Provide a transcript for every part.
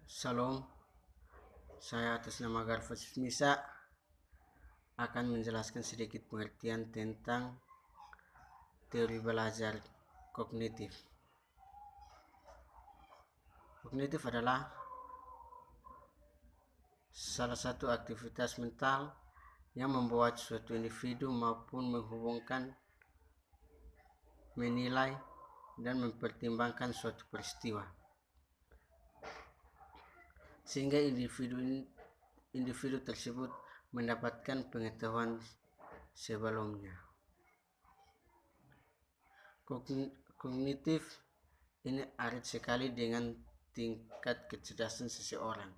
Shalom, saya atas nama Garfas Misa akan menjelaskan sedikit pengertian tentang teori belajar kognitif. Kognitif adalah salah satu aktivitas mental yang membuat suatu individu maupun menghubungkan, menilai, dan mempertimbangkan suatu peristiwa, sehingga individu tersebut mendapatkan pengetahuan sebelumnya. Kognitif ini erat sekali dengan tingkat kecerdasan seseorang.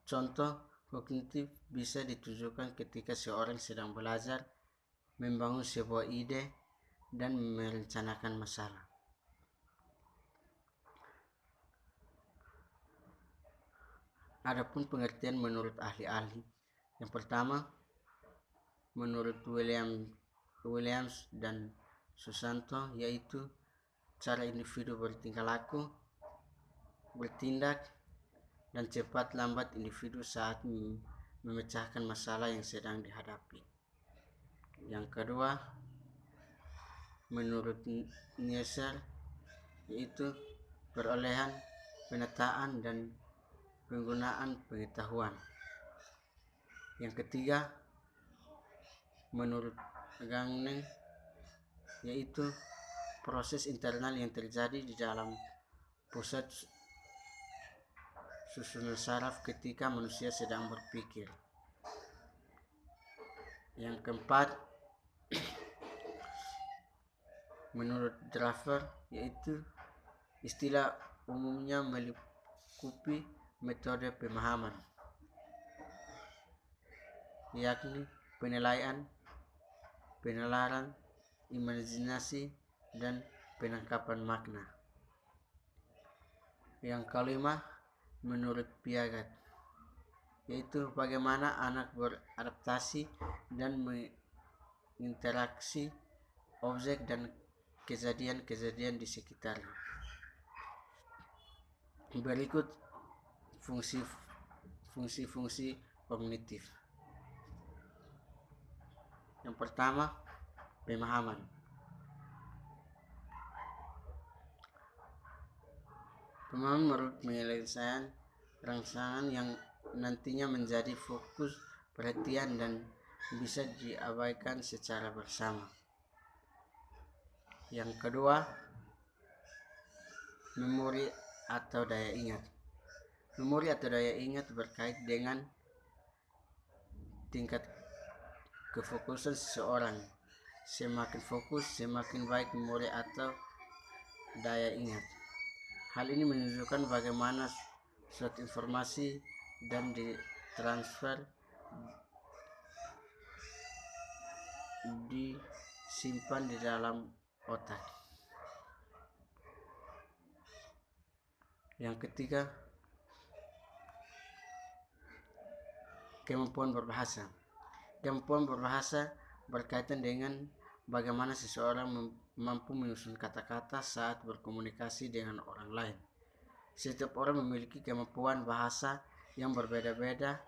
Contoh kognitif bisa ditujukan ketika seorang sedang belajar membangun sebuah ide dan merencanakan masalah. Adapun pengertian menurut ahli-ahli, yang pertama menurut Williams dan Susanto, yaitu cara individu bertingkah laku, bertindak, dan cepat lambat individu saat memecahkan masalah yang sedang dihadapi. Yang kedua menurut Nieser, yaitu perolehan, penataan, dan penggunaan pengetahuan. Yang ketiga menurut Gagné, yaitu proses internal yang terjadi di dalam pusat susunan saraf ketika manusia sedang berpikir. Yang keempat menurut Draper, yaitu istilah umumnya melingkupi metode pemahaman, yakni penilaian, penalaran, imajinasi, dan penangkapan makna. Yang kelima menurut Piaget, yaitu bagaimana anak beradaptasi dan menginteraksi objek dan kejadian-kejadian di sekitarnya. Berikut fungsi-fungsi kognitif. Yang pertama, pemahaman. Pemahaman menurut penyelesaian rangsangan yang nantinya menjadi fokus perhatian dan bisa diabaikan secara bersama. Yang kedua, memori atau daya ingat. Memori atau daya ingat berkait dengan tingkat kefokusan seseorang. Semakin fokus, semakin baik memori atau daya ingat. Hal ini menunjukkan bagaimana suatu informasi dan ditransfer, disimpan di dalam otak. Yang ketiga, kemampuan berbahasa. Kemampuan berbahasa berkaitan dengan bagaimana seseorang mampu menyusun kata-kata saat berkomunikasi dengan orang lain. Setiap orang memiliki kemampuan bahasa yang berbeda-beda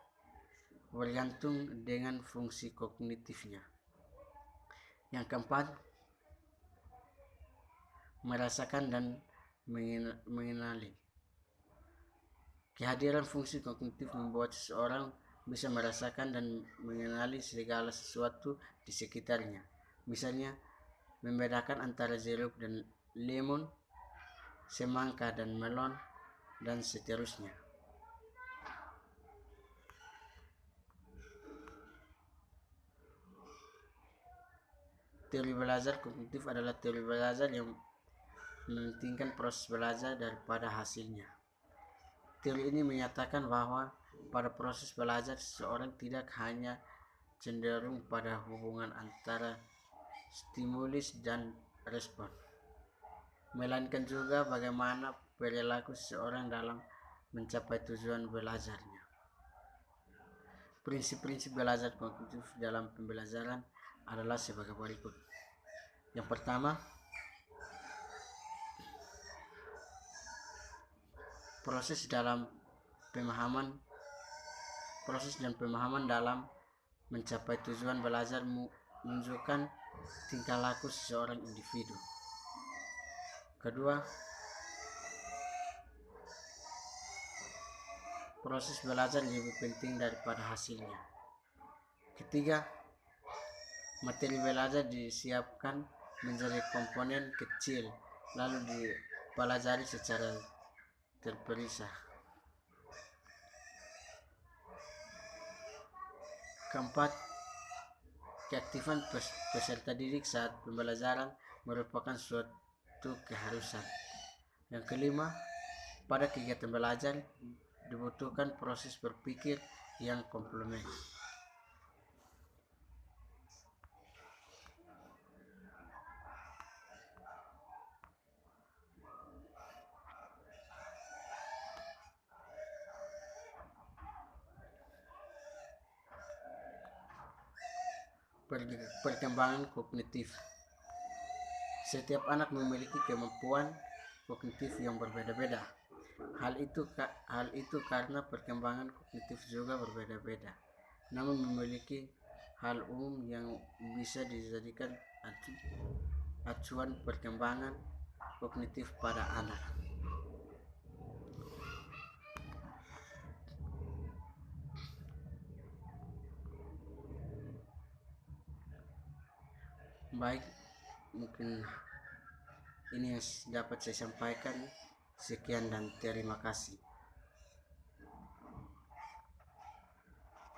bergantung dengan fungsi kognitifnya. Yang keempat, merasakan dan mengenali. Kehadiran fungsi kognitif membuat seseorang bisa merasakan dan mengenali segala sesuatu di sekitarnya. Misalnya, membedakan antara jeruk dan lemon, semangka dan melon, dan seterusnya. Teori belajar kognitif adalah teori belajar yang mementingkan proses belajar daripada hasilnya. Teori ini menyatakan bahwa pada proses belajar seseorang tidak hanya cenderung pada hubungan antara stimulus dan respon, melainkan juga bagaimana perilaku seseorang dalam mencapai tujuan belajarnya. Prinsip-prinsip belajar kognitif dalam pembelajaran adalah sebagai berikut. Yang pertama, proses dan pemahaman dalam mencapai tujuan belajar menunjukkan tingkah laku seseorang individu. Kedua, proses belajar lebih penting daripada hasilnya. Ketiga, materi belajar disiapkan menjadi komponen kecil lalu dipelajari secara terpisah. Keempat, keaktifan peserta didik saat pembelajaran merupakan suatu keharusan. Yang kelima, pada kegiatan belajar dibutuhkan proses berpikir yang komplement. Perkembangan kognitif. Setiap anak memiliki kemampuan kognitif yang berbeda-beda. Hal itu karena perkembangan kognitif juga berbeda-beda, namun memiliki hal umum yang bisa dijadikan acuan perkembangan kognitif pada anak. Baik, mungkin ini yang dapat saya sampaikan. Sekian dan terima kasih.